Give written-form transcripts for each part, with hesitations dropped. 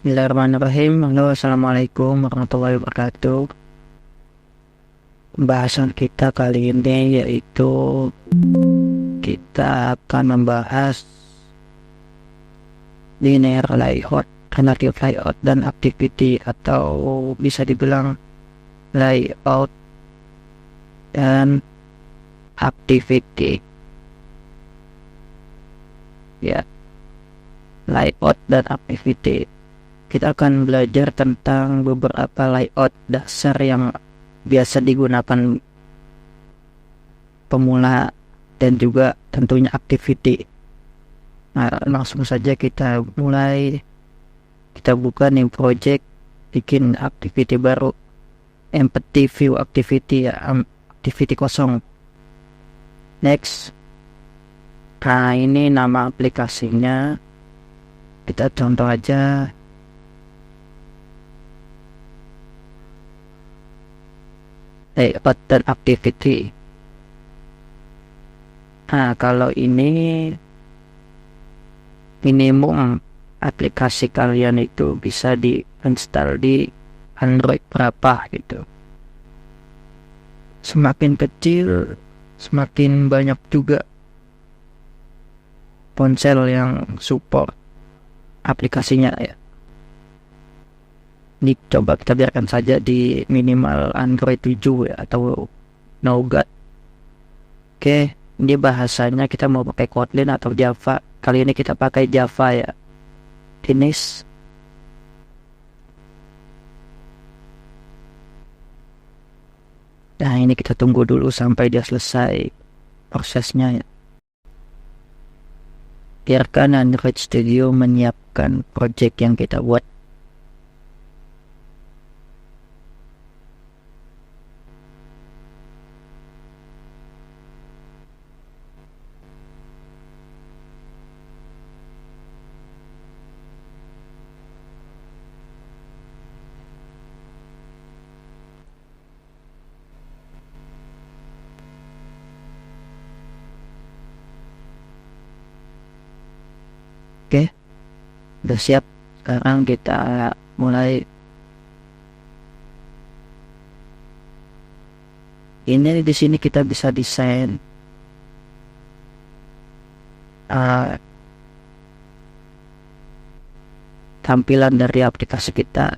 Bismillahirrahmanirrahim. Halo, assalamualaikum warahmatullahi wabarakatuh. Pembahasan kita kali ini yaitu kita akan membahas linear layout, relative layout, dan activity atau bisa dibilang layout dan activity. Ya, layout dan activity. Kita akan belajar tentang beberapa layout dasar yang biasa digunakan pemula dan juga tentunya activity. Nah, langsung saja kita mulai. Kita buka new project, bikin activity baru, empty view activity, ya, activity kosong. Next. Nah, ini nama aplikasinya. Kita contoh aja. Layout dan activity. Nah, kalau ini minimum aplikasi kalian itu bisa di-install di Android berapa gitu. Semakin kecil, semakin banyak juga ponsel yang support aplikasinya ya. Ini coba kita biarkan saja di minimal Android 7 ya, atau Nougat. Oke, ini bahasanya kita mau pakai Kotlin atau Java. Kali ini kita pakai Java ya. Finish. Nah, ini kita tunggu dulu sampai dia selesai prosesnya ya. Biarkan Android Studio menyiapkan project yang kita buat. Oke, udah siap. Sekarang kita mulai. Ini di sini kita bisa desain uh, tampilan dari aplikasi kita,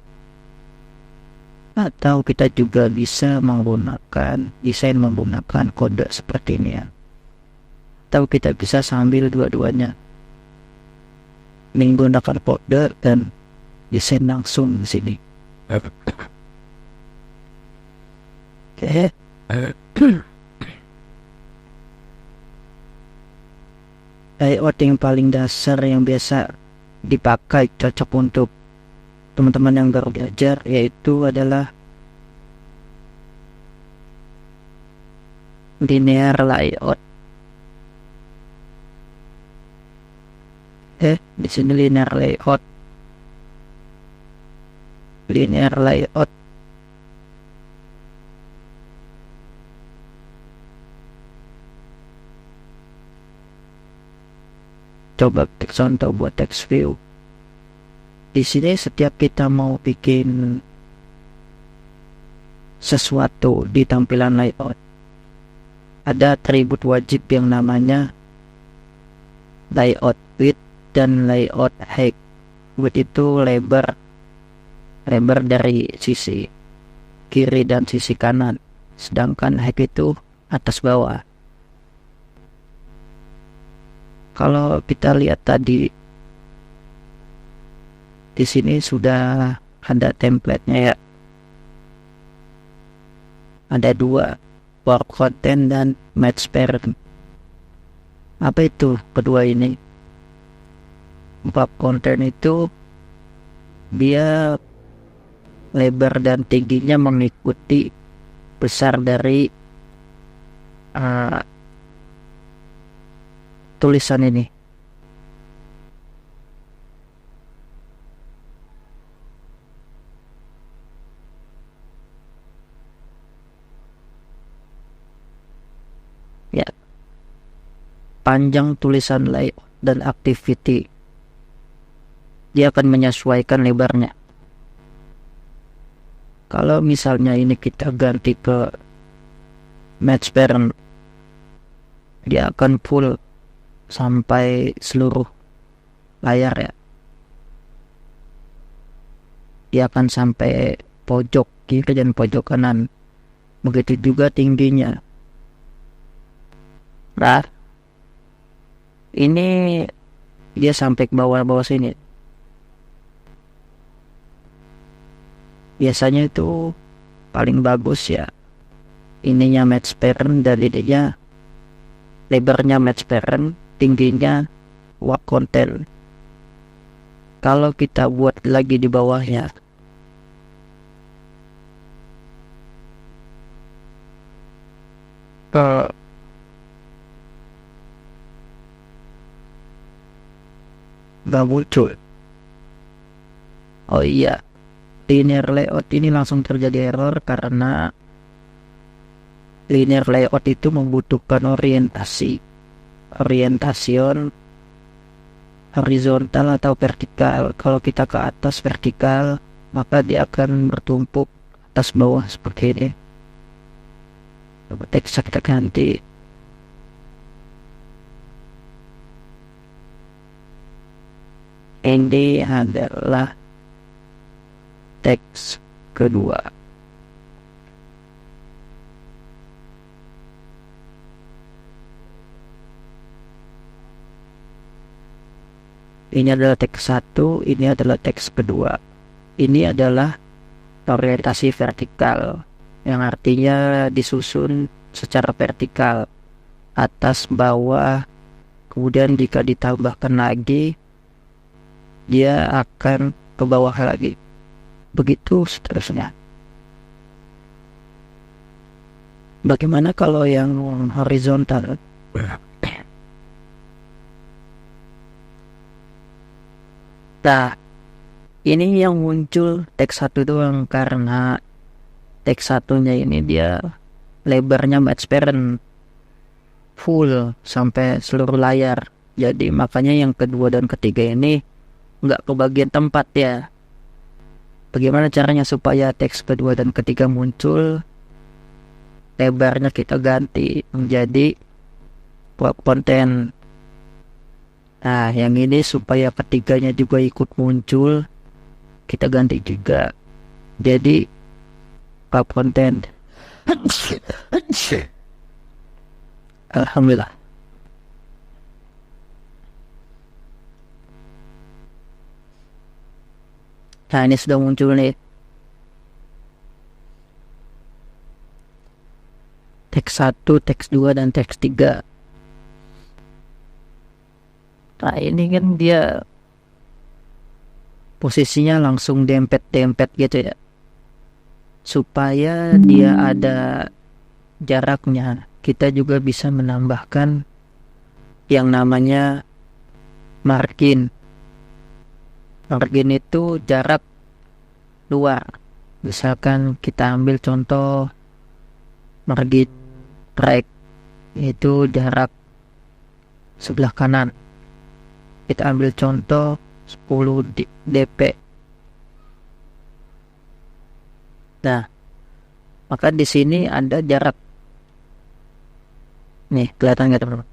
atau kita juga bisa menggunakan desain menggunakan kode seperti ini ya. Atau kita bisa sambil dua-duanya, menggunakan kode dan desain langsung di sini. Oke. Layout yang paling dasar yang biasa dipakai, cocok untuk teman-teman yang baru belajar, yaitu adalah linear layout. Di sini linear layout. Linear layout. Coba contoh buat text view. Di sini setiap kita mau bikin sesuatu di tampilan layout, ada atribut wajib yang namanya layout width dan layout height. Width itu lebar dari sisi kiri dan sisi kanan, sedangkan height itu atas bawah. Kalau kita lihat tadi, di sini sudah ada template-nya ya. Ada dua, work content dan match parent. Apa itu kedua ini? Work content itu dia lebar dan tingginya mengikuti besar dari tulisan ini. Ya, panjang tulisan layout dan activity. dia akan menyesuaikan lebarnya. Kalau misalnya ini kita ganti ke match parent, dia akan full sampai seluruh layar ya. Dia akan sampai pojok kiri dan pojok kanan. Begitu juga tingginya. Nah, ini dia sampai ke bawah-bawah sini. Biasanya itu paling bagus ya ininya match parent dan ininya lebarnya match parent, tingginya wak konten. Kalau kita buat lagi di bawahnya, nggak muncul. Oh iya, linear layout ini langsung terjadi error karena linear layout itu membutuhkan orientation horizontal atau vertikal. Kalau kita ke atas vertikal, maka dia akan bertumpuk atas bawah seperti ini. Coba teks kita ganti. Ini adalah teks kedua. Ini adalah teks satu, ini adalah teks kedua. Ini adalah orientasi vertikal, yang artinya disusun secara vertikal, atas bawah. Kemudian jika ditambahkan lagi, dia akan ke bawah lagi. Begitu seterusnya. Bagaimana kalau yang horizontal? Nah, ini yang muncul teks satu doang karena teks satunya ini dia lebarnya match parent full sampai seluruh layar. Jadi makanya yang kedua dan ketiga ini nggak kebagian tempat ya. Bagaimana caranya supaya teks kedua dan ketiga muncul? Lebarnya kita ganti menjadi konten. Nah, yang ini supaya ketiganya juga ikut muncul, kita ganti juga. Jadi bab konten. Alhamdulillah. Nah, ini sudah muncul nih. Teks 1, teks 2, dan teks 3. Nah, ini kan dia posisinya langsung dempet-dempet gitu ya. Supaya dia ada jaraknya, kita juga bisa menambahkan yang namanya margin. Margin itu jarak luar. Misalkan kita ambil contoh margin right, itu jarak sebelah kanan. Kita ambil contoh 10 dp. Nah, maka di sini ada jarak. Nih, kelihatan nggak teman-teman?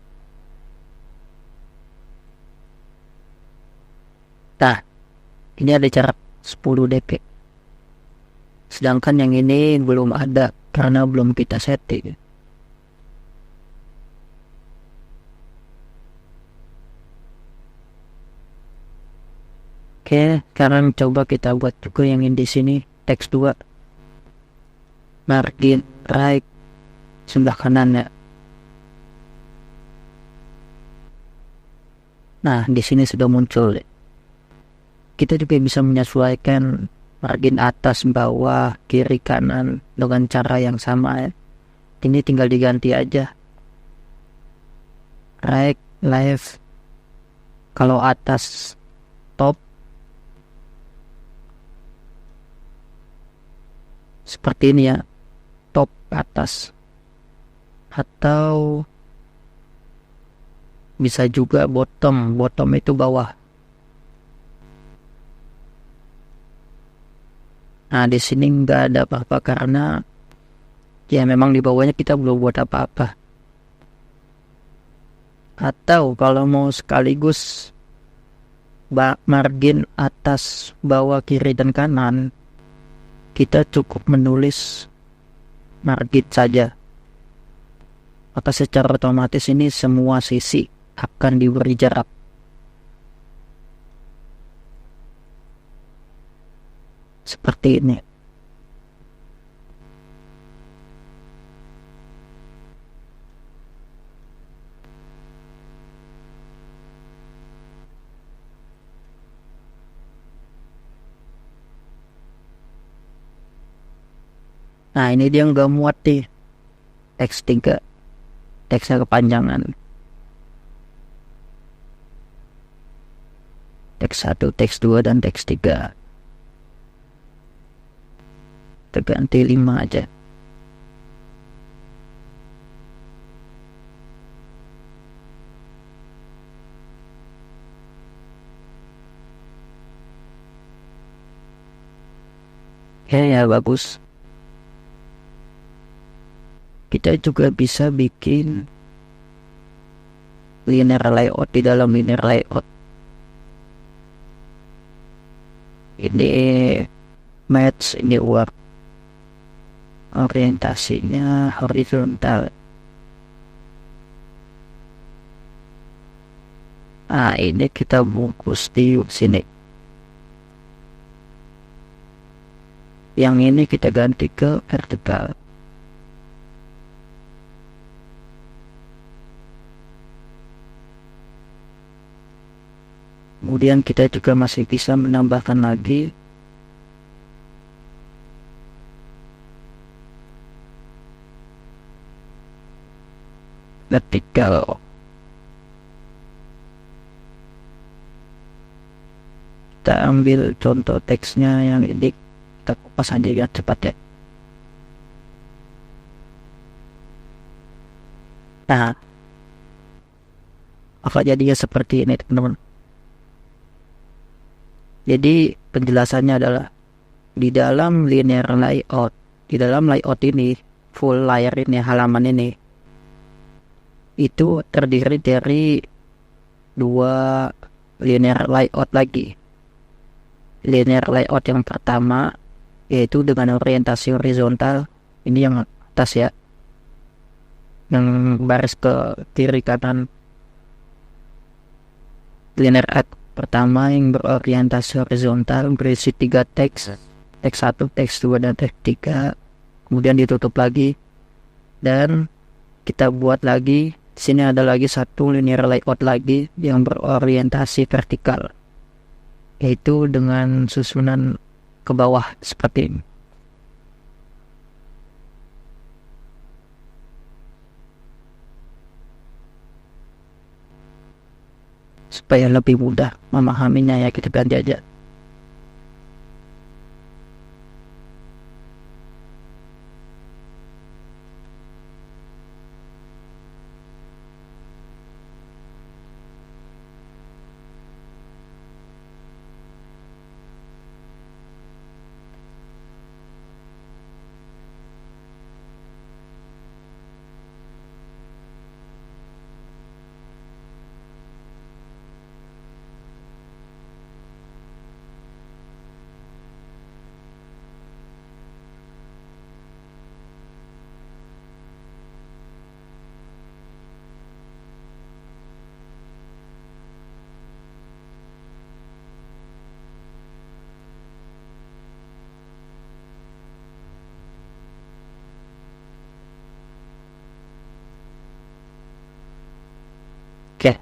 Nah, ini ada jarak 10 dp. Sedangkan yang ini belum ada karena belum kita setting. Oke, sekarang coba kita buat juga yang di sini teks 2. Margin right sebelah kanan ya. Nah, di sini sudah muncul. Kita juga bisa menyesuaikan margin atas, bawah, kiri, kanan dengan cara yang sama ya. Ini tinggal diganti aja. Right, left. Kalau atas top seperti ini ya, top atas, atau bisa juga bottom itu bawah. Nah, di sini nggak ada apa-apa karena ya memang di bawahnya kita belum buat apa-apa. Atau kalau mau sekaligus margin atas, bawah, kiri, dan kanan, kita cukup menulis margin saja. Maka secara otomatis ini semua sisi akan diberi jarak. Seperti ini. Nah, ini dia nggak muat di teks 3. Teksnya kepanjangan. Teks 1, teks 2, dan teks 3. Kita ganti 5 aja. Oke ya, bagus. Kita juga bisa bikin linear layout di dalam linear layout. Ini match, ini work. Orientasinya horizontal. Nah, ini kita bungkus di sini. Yang ini kita ganti ke vertikal. Kemudian kita juga masih bisa menambahkan lagi vertikal. Kita ambil contoh teksnya yang ini, kita kupas aja ya cepat ya. Nah, apa jadinya seperti ini teman-teman. Jadi penjelasannya adalah di dalam linear layout, di dalam layout ini, full layer ini, halaman ini, itu terdiri dari 2 linear layout lagi. Linear layout yang pertama yaitu dengan orientasi horizontal, ini yang atas ya, yang baris ke kiri kanan. Linear pertama yang berorientasi horizontal berisi 3 teks, teks 1, teks 2, dan teks 3. Kemudian ditutup lagi dan kita buat lagi. Di sini ada lagi satu linear layout lagi yang berorientasi vertikal, yaitu dengan susunan ke bawah seperti ini. Supaya lebih mudah memahaminya ya, kita ganti aja. Oke,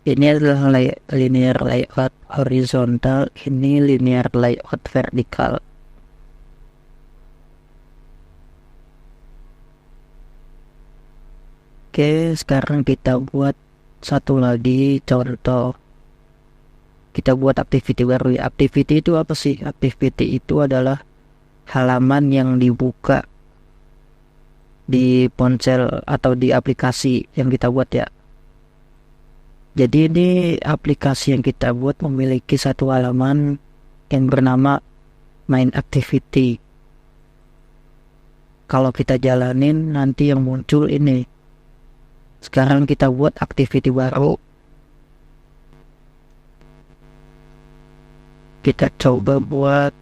ini adalah linear layout horizontal, ini linear layout vertikal. Oke, sekarang kita buat satu lagi contoh. Kita buat activity baru. Activity itu apa sih? Activity itu adalah halaman yang dibuka di ponsel atau di aplikasi yang kita buat ya. Jadi ini aplikasi yang kita buat memiliki satu halaman yang bernama main activity. Kalau kita jalanin nanti yang muncul ini. Sekarang kita buat activity baru. Kita coba buat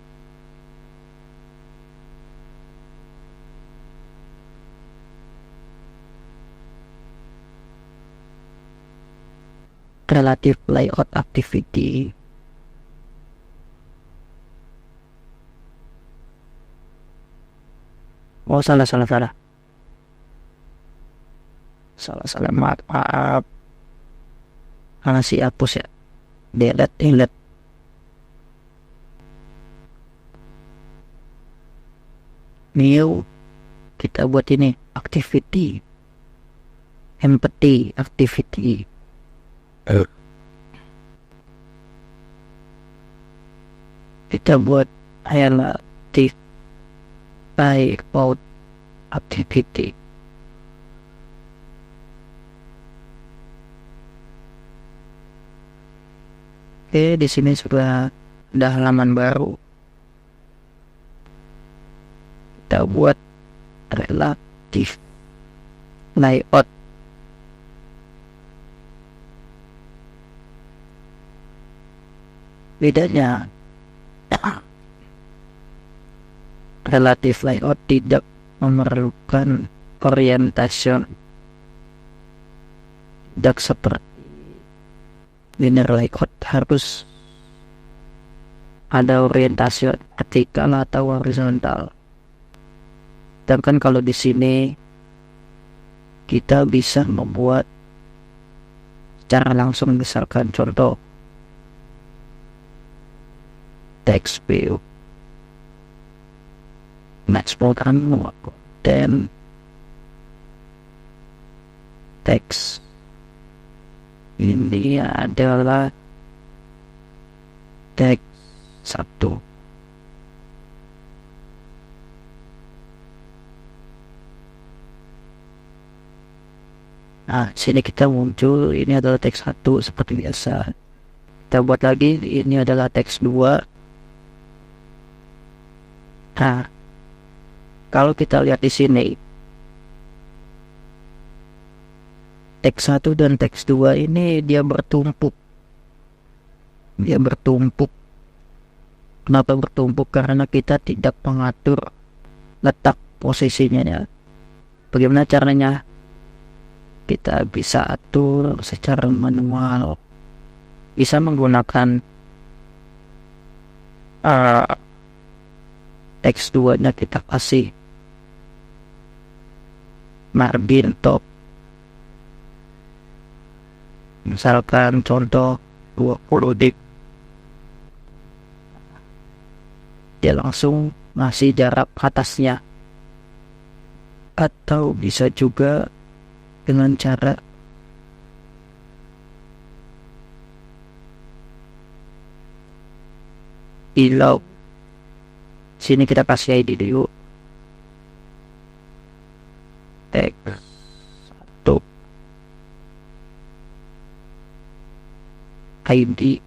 relative layout activity. Oh, salah. Maaf. Karena si hapus ya. Delete. New. Kita buat ini activity. Empathy activity. Kita buat relative layout activity. Oke, di sini sudah ada halaman baru. Kita buat relative layout. Bedanya relative layout tidak memerlukan orientation, tidak seperti linear layout harus ada orientasi vertikal atau horizontal. Sedangkan kalau di sini kita bisa membuat secara langsung, misalkan contoh text view, match program, dan text ini adalah teks 1. Nah, sini kita muncul, ini adalah teks 1 seperti biasa. Kita buat lagi, ini adalah teks 2. Nah, kalau kita lihat di sini, teks 1 dan teks 2 ini dia bertumpuk. Kenapa bertumpuk? Karena kita tidak mengatur letak posisinya ya. Bagaimana caranya? Kita bisa atur secara manual. Bisa menggunakan teks 2 nya kita kasih margin top. Misalkan contoh 20 dik. Dia langsung ngasih jarak atasnya. Atau bisa juga dengan cara below. Sini kita kasih ID dulu. Teks 1. ID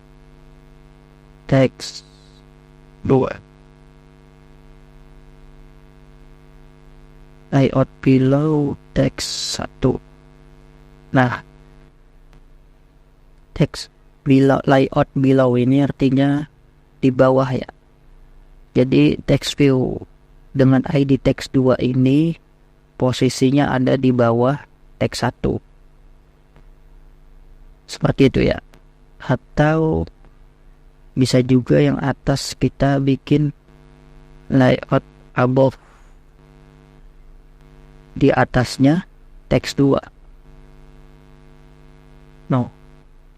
teks 2. Layout below teks 1. Nah, teks below, layout below ini artinya di bawah ya. Jadi text view dengan ID teks 2 ini posisinya ada di bawah teks 1. Seperti itu ya. Atau bisa juga yang atas kita bikin layout above, di atasnya teks 2. No,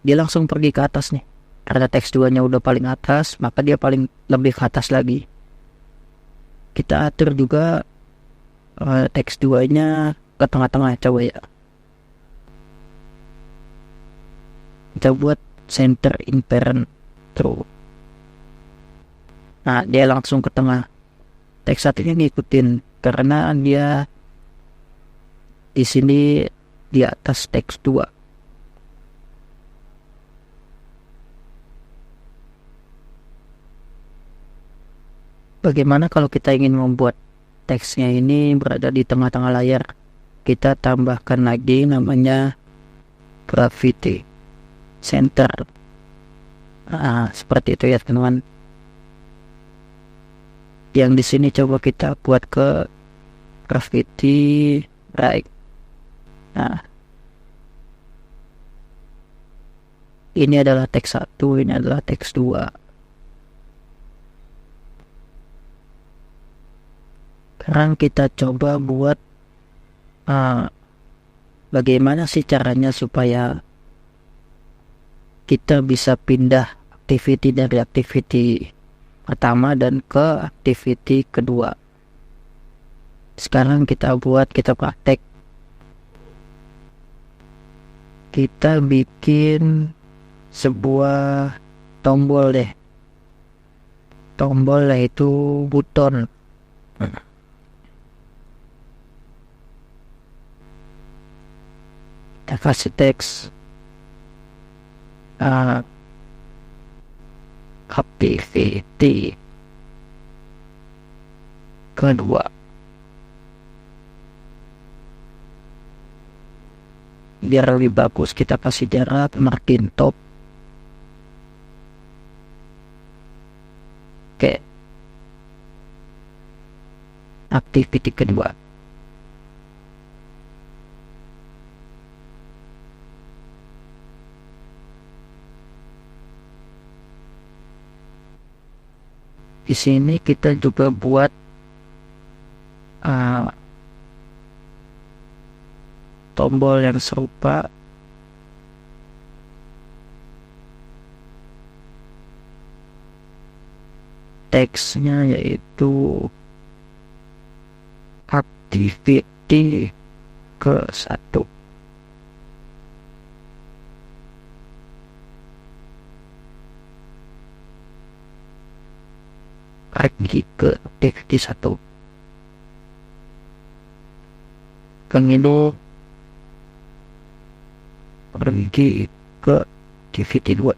dia langsung pergi ke atas nih. Karena teks 2 nya udah paling atas, maka dia paling lebih ke atas lagi. Kita atur juga teks 2 nya ke tengah-tengah, coba ya. Kita buat center in parent true. Nah, dia langsung ke tengah. Teks 1 ini ngikutin karena dia di sini di atas teks 2. Bagaimana kalau kita ingin membuat teksnya ini berada di tengah-tengah layar? Kita tambahkan lagi namanya gravity center. Seperti itu ya teman-teman. Yang di sini coba kita buat ke gravity right. Nah, ini adalah teks 1, ini adalah teks 2. Sekarang kita coba buat bagaimana sih caranya supaya kita bisa pindah activity dari activity pertama dan ke activity kedua. Sekarang kita praktek. Kita bikin sebuah tombol deh. Tombol yaitu button. Kita kasih teks activity kedua. Biar lebih bagus kita kasih jarak margin top. Oke. Activity kedua. Di sini kita juga buat tombol yang serupa. Teksnya yaitu activity ke 1. Pergi ke activity 1. Kemudian pergi ke activity 2.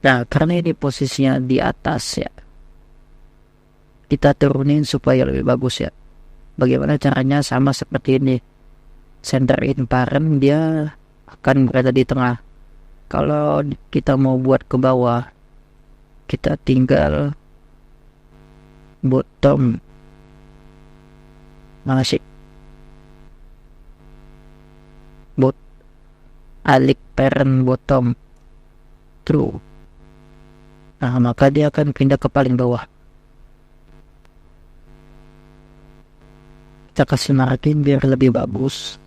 Nah, karena ini posisinya di atas ya, kita turunin supaya lebih bagus ya. Bagaimana caranya? Sama seperti ini. Center in parent dia akan berada di tengah. Kalau kita mau buat ke bawah, kita tinggal bottom masih alik parent bottom true. Nah, maka dia akan pindah ke paling bawah. Kita kasih margin biar lebih bagus.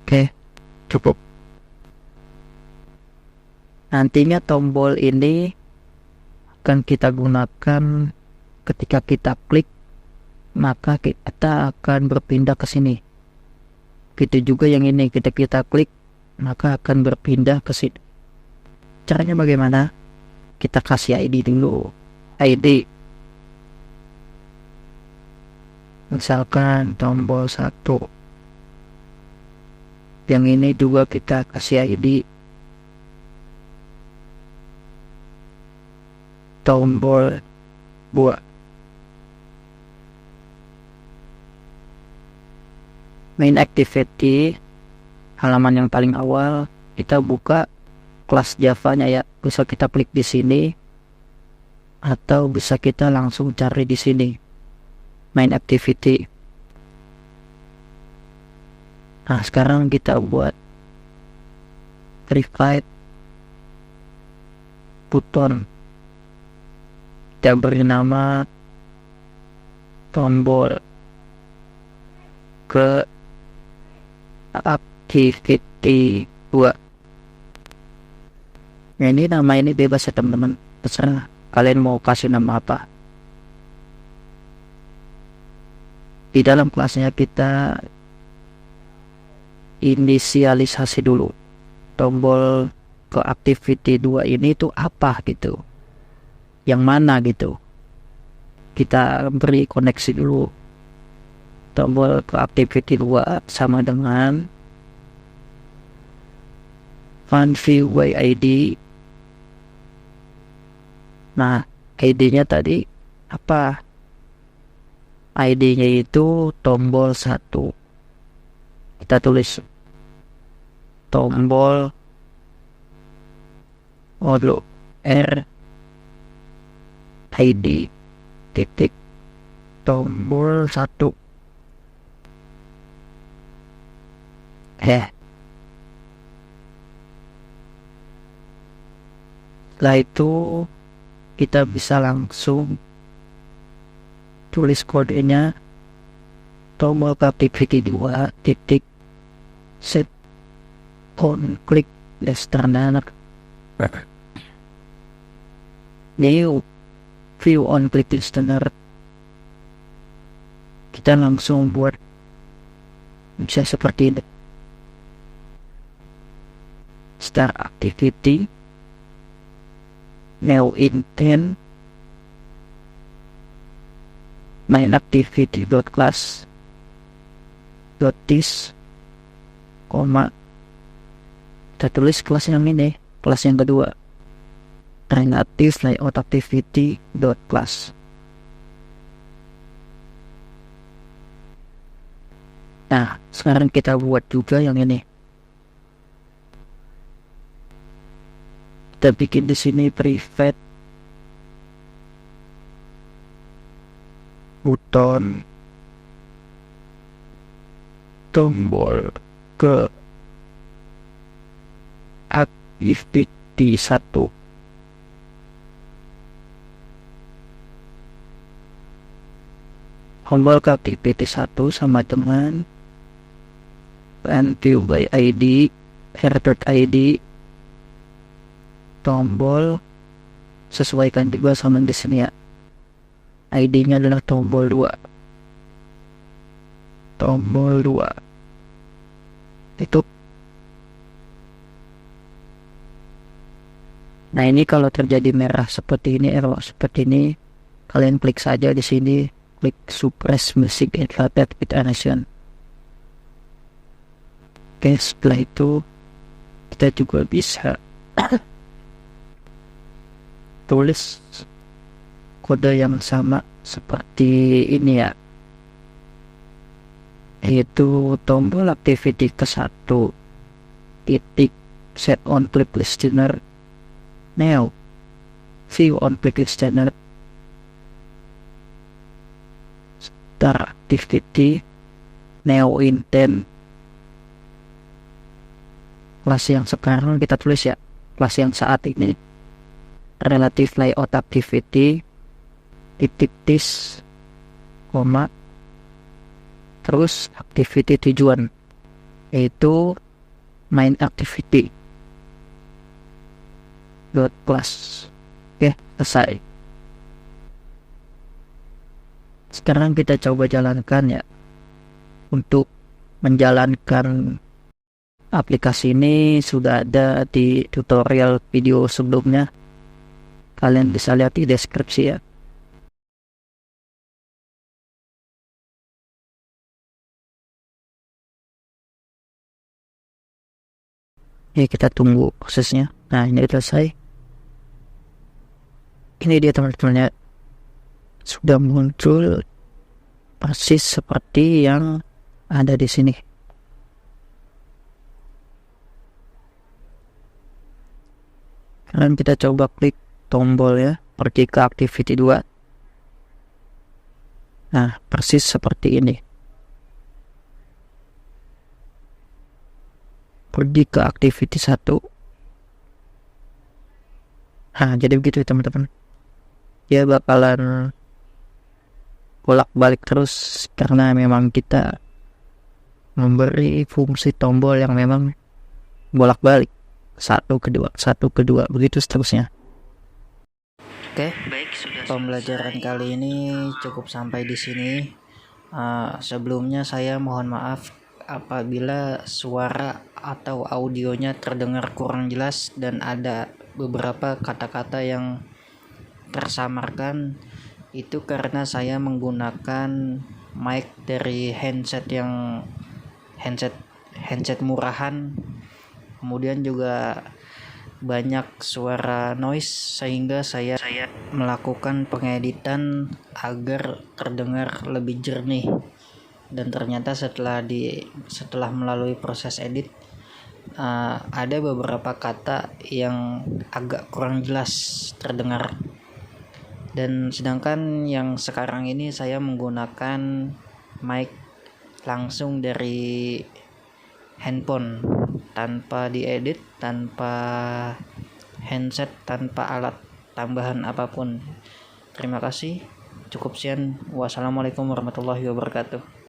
Oke, cukup. Nantinya tombol ini akan kita gunakan ketika kita klik, maka kita akan berpindah ke sini. Gitu juga yang ini, ketika kita klik, maka akan berpindah ke sini. Caranya bagaimana? Kita kasih ID dulu. ID. Misalkan tombol 1. Yang ini juga kita kasih ID. Tombol 2. Main activity, halaman yang paling awal, kita buka kelas Java-nya ya. Bisa kita klik di sini atau bisa kita langsung cari di sini. Main activity. Nah, sekarang kita buat private button. Kita beri nama tombol ke activity 2. Nah, ini nama ini bebas ya teman-teman, terserah kalian mau kasih nama apa. Di dalam kelasnya kita inisialisasi dulu tombol ke activity 2 ini tuh apa gitu, yang mana gitu. Kita beri koneksi dulu. Tombol ke activity 2 sama dengan fun view by ID Nah, ID-nya tadi apa? ID-nya itu tombol 1. Kita tulis tombol R ID titik tombol 1. Setelah itu kita bisa langsung tulis kodenya tombol activity 2 titik set on click listener new view on click listener. Kita langsung buat bisa seperti ini. Start activity new intent main activity class this koma kita tulis kelas yang ini, kelas yang kedua, relative layout activity class. Nah, sekarang kita buat juga yang ini. Kita bikin di sini private button tombol ke activity 1. Tombol ke activity 1 sama dengan and view by ID ID tombol sesuaikan juga sama di sini ya. ID-nya adalah tombol 2. Tombol 2. Itu. Nah, ini kalau terjadi merah seperti ini, error seperti ini, kalian klik saja di sini, klik suppress music and faded with animation. Oke, setelah itu kita juga bisa tulis kode yang sama seperti ini ya, yaitu tombol activity ke 1 titik set on click listener now view on click listener start activity now intent. Kelas yang sekarang kita tulis ya, kelas yang saat ini, relative layout activity titik this koma terus activity tujuan yaitu main activity class. Oke, selesai. Sekarang kita coba jalankan ya. Untuk menjalankan aplikasi ini sudah ada di tutorial video sebelumnya, kalian bisa lihat di deskripsi ya. Ya, kita tunggu prosesnya. Nah, ini udah selesai. Ini dia teman-teman ya, sudah muncul persis seperti yang ada di sini. Kalian kita coba klik tombol ya, pergi ke activity 2. Nah, persis seperti ini. Pergi ke activity 1. Nah, jadi begitu ya teman-teman. Ya bakalan bolak-balik terus karena memang kita memberi fungsi tombol yang memang bolak-balik, 1 kedua 1 kedua begitu seterusnya. Oke, baik, sudah pembelajaran selesai. Kali ini cukup sampai di sini. Sebelumnya saya mohon maaf apabila suara atau audionya terdengar kurang jelas dan ada beberapa kata-kata yang tersamarkan. Itu karena saya menggunakan mic dari handset murahan, kemudian juga banyak suara noise sehingga saya melakukan pengeditan agar terdengar lebih jernih. Dan ternyata setelah melalui proses edit, ada beberapa kata yang agak kurang jelas terdengar. Dan sedangkan yang sekarang ini saya menggunakan mic langsung dari handphone, tanpa diedit, tanpa handset, tanpa alat tambahan apapun. Terima kasih. Cukup sekian. Wassalamualaikum warahmatullahi wabarakatuh.